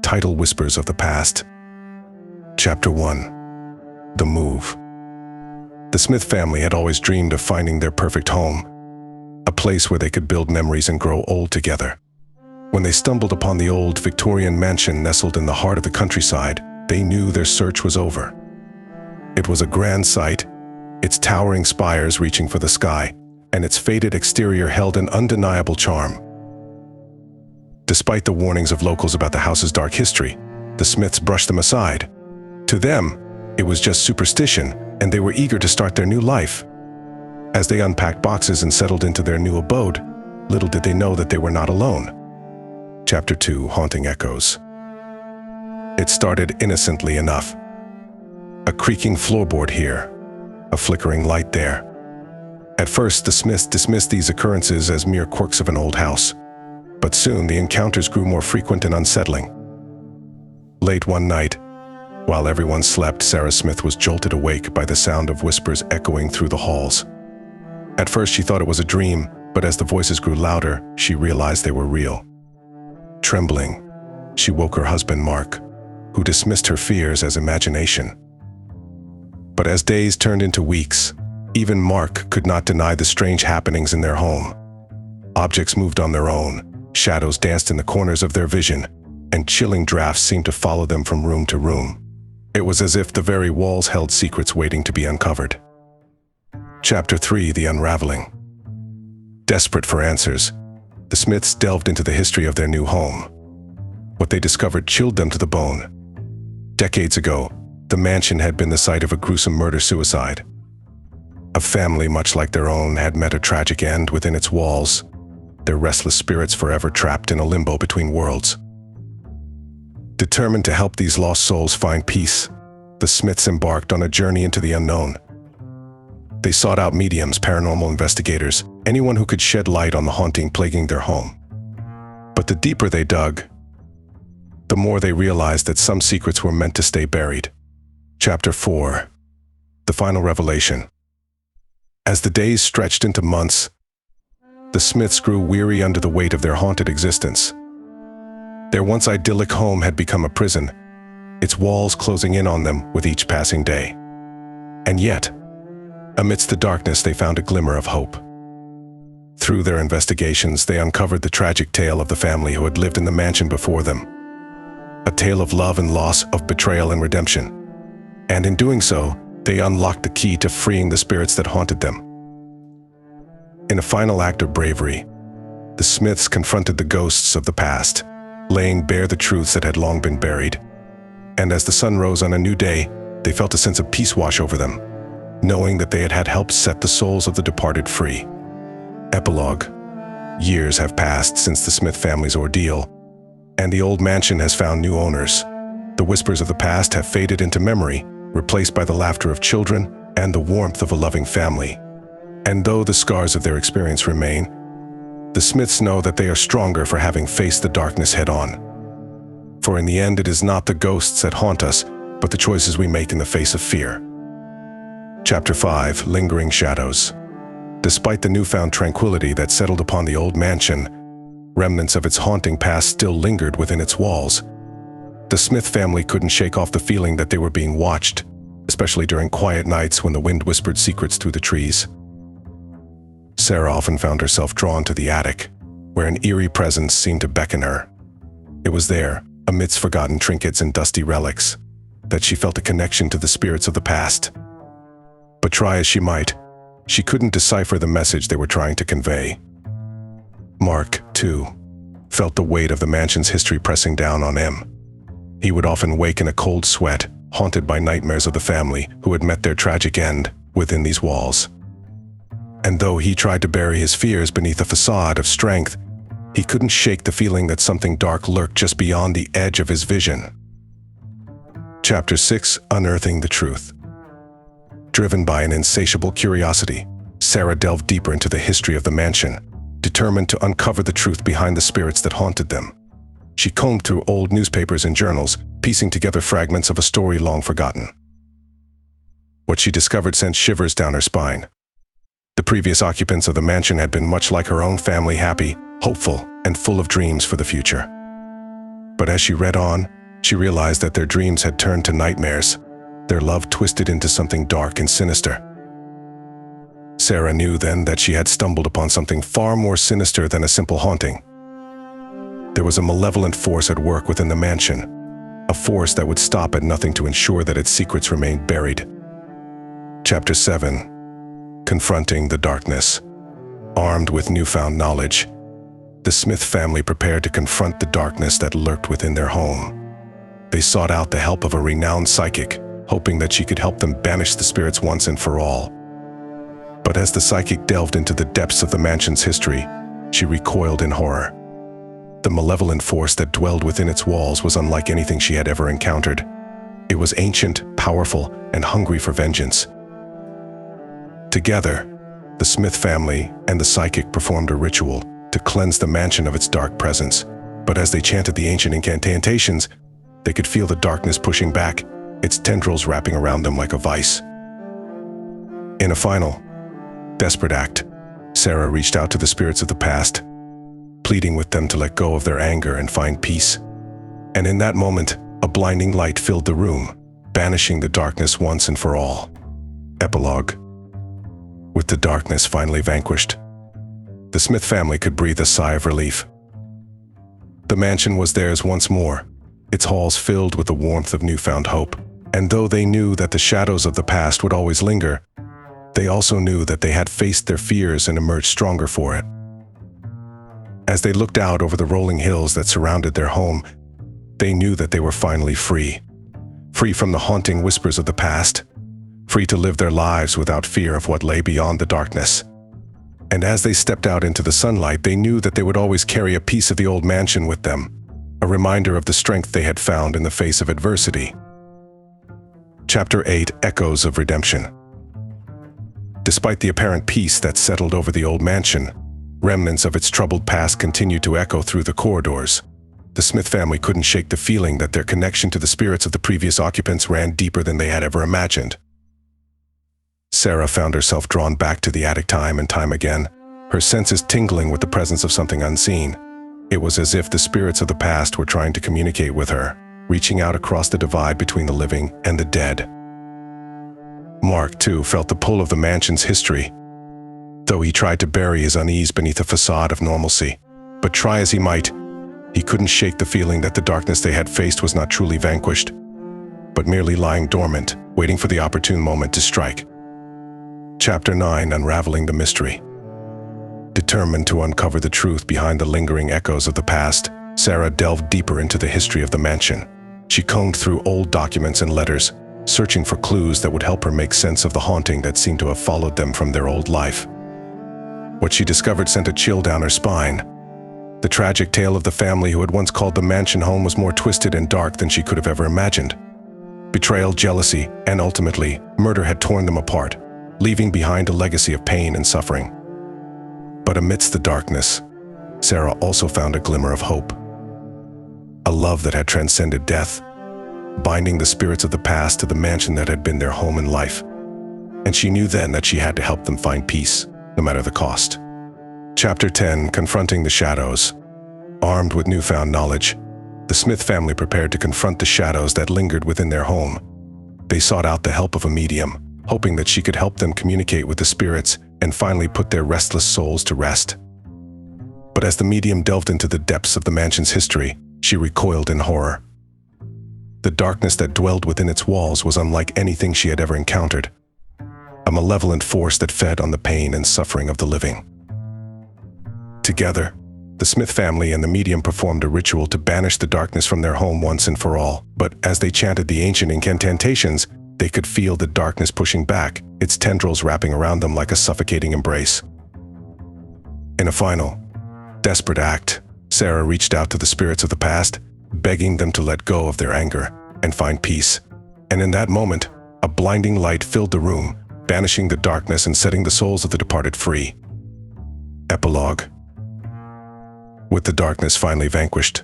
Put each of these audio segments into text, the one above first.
Title Whispers of the Past. Chapter 1. The Move. The Smith family had always dreamed of finding their perfect home, a place where they could build memories and grow old together. When they stumbled upon the old Victorian mansion nestled in the heart of the countryside, they knew their search was over. It was a grand sight, its towering spires reaching for the sky, and its faded exterior held an undeniable charm. Despite the warnings of locals about the house's dark history, the Smiths brushed them aside. To them, it was just superstition, and they were eager to start their new life. As they unpacked boxes and settled into their new abode, little did they know that they were not alone. Chapter 2. Haunting Echoes. It started innocently enough. A creaking floorboard here, a flickering light there. At first, the Smiths dismissed these occurrences as mere quirks of an old house, but soon the encounters grew more frequent and unsettling. Late one night, while everyone slept, Sarah Smith was jolted awake by the sound of whispers echoing through the halls. At first, she thought it was a dream, but as the voices grew louder, she realized they were real. Trembling, she woke her husband, Mark, who dismissed her fears as imagination. But as days turned into weeks, even Mark could not deny the strange happenings in their home. Objects moved on their own, shadows danced in the corners of their vision, and chilling drafts seemed to follow them from room to room. It was as if the very walls held secrets waiting to be uncovered. Chapter 3. The Unraveling. Desperate for answers, the Smiths delved into the history of their new home. What they discovered chilled them to the bone. Decades ago, the mansion had been the site of a gruesome murder-suicide. A family much like their own had met a tragic end within its walls, their restless spirits forever trapped in a limbo between worlds. Determined to help these lost souls find peace, the Smiths embarked on a journey into the unknown. They sought out mediums, paranormal investigators, anyone who could shed light on the haunting plaguing their home. But the deeper they dug, the more they realized that some secrets were meant to stay buried. Chapter 4. The Final Revelation. As the days stretched into months, the Smiths grew weary under the weight of their haunted existence. Their once idyllic home had become a prison, its walls closing in on them with each passing day. And yet, amidst the darkness, they found a glimmer of hope. Through their investigations, they uncovered the tragic tale of the family who had lived in the mansion before them. A tale of love and loss, of betrayal and redemption. And in doing so, they unlocked the key to freeing the spirits that haunted them. In a final act of bravery, the Smiths confronted the ghosts of the past, laying bare the truths that had long been buried. And as the sun rose on a new day, they felt a sense of peace wash over them, knowing that they had helped set the souls of the departed free. Epilogue. Years have passed since the Smith family's ordeal, and the old mansion has found new owners. The whispers of the past have faded into memory, replaced by the laughter of children and the warmth of a loving family. And though the scars of their experience remain, the Smiths know that they are stronger for having faced the darkness head-on. For in the end, it is not the ghosts that haunt us, but the choices we make in the face of fear. Chapter 5. Lingering Shadows. Despite the newfound tranquility that settled upon the old mansion, remnants of its haunting past still lingered within its walls. The Smith family couldn't shake off the feeling that they were being watched, especially during quiet nights when the wind whispered secrets through the trees. Sarah often found herself drawn to the attic, where an eerie presence seemed to beckon her. It was there, amidst forgotten trinkets and dusty relics, that she felt a connection to the spirits of the past. But try as she might, she couldn't decipher the message they were trying to convey. Mark, too, felt the weight of the mansion's history pressing down on him. He would often wake in a cold sweat, haunted by nightmares of the family who had met their tragic end within these walls. And though he tried to bury his fears beneath a facade of strength, he couldn't shake the feeling that something dark lurked just beyond the edge of his vision. Chapter 6. Unearthing the Truth. Driven by an insatiable curiosity, Sarah delved deeper into the history of the mansion, determined to uncover the truth behind the spirits that haunted them. She combed through old newspapers and journals, piecing together fragments of a story long forgotten. What she discovered sent shivers down her spine. The previous occupants of the mansion had been much like her own family, happy, hopeful, and full of dreams for the future. But as she read on, she realized that their dreams had turned to nightmares, their love twisted into something dark and sinister. Sarah knew then that she had stumbled upon something far more sinister than a simple haunting. There was a malevolent force at work within the mansion, a force that would stop at nothing to ensure that its secrets remained buried. Chapter 7. Confronting the Darkness. Armed with newfound knowledge, the Smith family prepared to confront the darkness that lurked within their home. They sought out the help of a renowned psychic, hoping that she could help them banish the spirits once and for all. But as the psychic delved into the depths of the mansion's history, she recoiled in horror. The malevolent force that dwelled within its walls was unlike anything she had ever encountered. It was ancient, powerful, and hungry for vengeance. Together, the Smith family and the psychic performed a ritual to cleanse the mansion of its dark presence. But as they chanted the ancient incantations, they could feel the darkness pushing back, its tendrils wrapping around them like a vice. In a final, desperate act, Sarah reached out to the spirits of the past, pleading with them to let go of their anger and find peace. And in that moment, a blinding light filled the room, banishing the darkness once and for all. Epilogue. With the darkness finally vanquished, the Smith family could breathe a sigh of relief. The mansion was theirs once more, its halls filled with the warmth of newfound hope. And though they knew that the shadows of the past would always linger, they also knew that they had faced their fears and emerged stronger for it. As they looked out over the rolling hills that surrounded their home, they knew that they were finally free. Free from the haunting whispers of the past, free to live their lives without fear of what lay beyond the darkness. And as they stepped out into the sunlight, they knew that they would always carry a piece of the old mansion with them, a reminder of the strength they had found in the face of adversity. Chapter 8. Echoes of Redemption. Despite the apparent peace that settled over the old mansion, remnants of its troubled past continued to echo through the corridors. The Smith family couldn't shake the feeling that their connection to the spirits of the previous occupants ran deeper than they had ever imagined. Sarah found herself drawn back to the attic time and time again, her senses tingling with the presence of something unseen. It was as if the spirits of the past were trying to communicate with her, reaching out across the divide between the living and the dead. Mark, too, felt the pull of the mansion's history, though he tried to bury his unease beneath a facade of normalcy. But try as he might, he couldn't shake the feeling that the darkness they had faced was not truly vanquished, but merely lying dormant, waiting for the opportune moment to strike. Chapter 9. Unraveling the Mystery. Determined to uncover the truth behind the lingering echoes of the past, Sarah delved deeper into the history of the mansion. She combed through old documents and letters, searching for clues that would help her make sense of the haunting that seemed to have followed them from their old life. What she discovered sent a chill down her spine. The tragic tale of the family who had once called the mansion home was more twisted and dark than she could have ever imagined. Betrayal, jealousy, and ultimately, murder had torn them apart, leaving behind a legacy of pain and suffering. But amidst the darkness, Sarah also found a glimmer of hope. A love that had transcended death, binding the spirits of the past to the mansion that had been their home in life. And she knew then that she had to help them find peace, no matter the cost. Chapter 10. Confronting the Shadows. Armed with newfound knowledge, the Smith family prepared to confront the shadows that lingered within their home. They sought out the help of a medium, hoping that she could help them communicate with the spirits and finally put their restless souls to rest. But as the medium delved into the depths of the mansion's history, she recoiled in horror. The darkness that dwelled within its walls was unlike anything she had ever encountered, a malevolent force that fed on the pain and suffering of the living. Together, the Smith family and the medium performed a ritual to banish the darkness from their home once and for all. But as they chanted the ancient incantations, they could feel the darkness pushing back, its tendrils wrapping around them like a suffocating embrace. In a final, desperate act, Sarah reached out to the spirits of the past, begging them to let go of their anger and find peace. And in that moment, a blinding light filled the room, banishing the darkness and setting the souls of the departed free. Epilogue. With the darkness finally vanquished,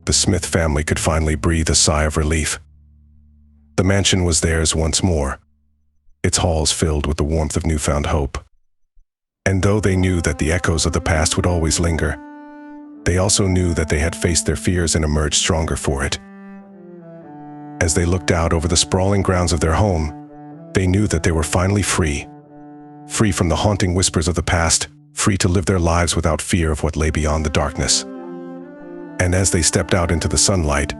the Smith family could finally breathe a sigh of relief. The mansion was theirs once more, its halls filled with the warmth of newfound hope. And though they knew that the echoes of the past would always linger, They also knew that they had faced their fears and emerged stronger for it. As they looked out over the sprawling grounds of their home, they knew that they were finally free. Free from the haunting whispers of the past, free to live their lives without fear of what lay beyond the darkness. And as they stepped out into the sunlight,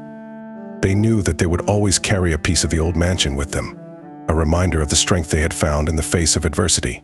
they knew that they would always carry a piece of the old mansion with them, a reminder of the strength they had found in the face of adversity.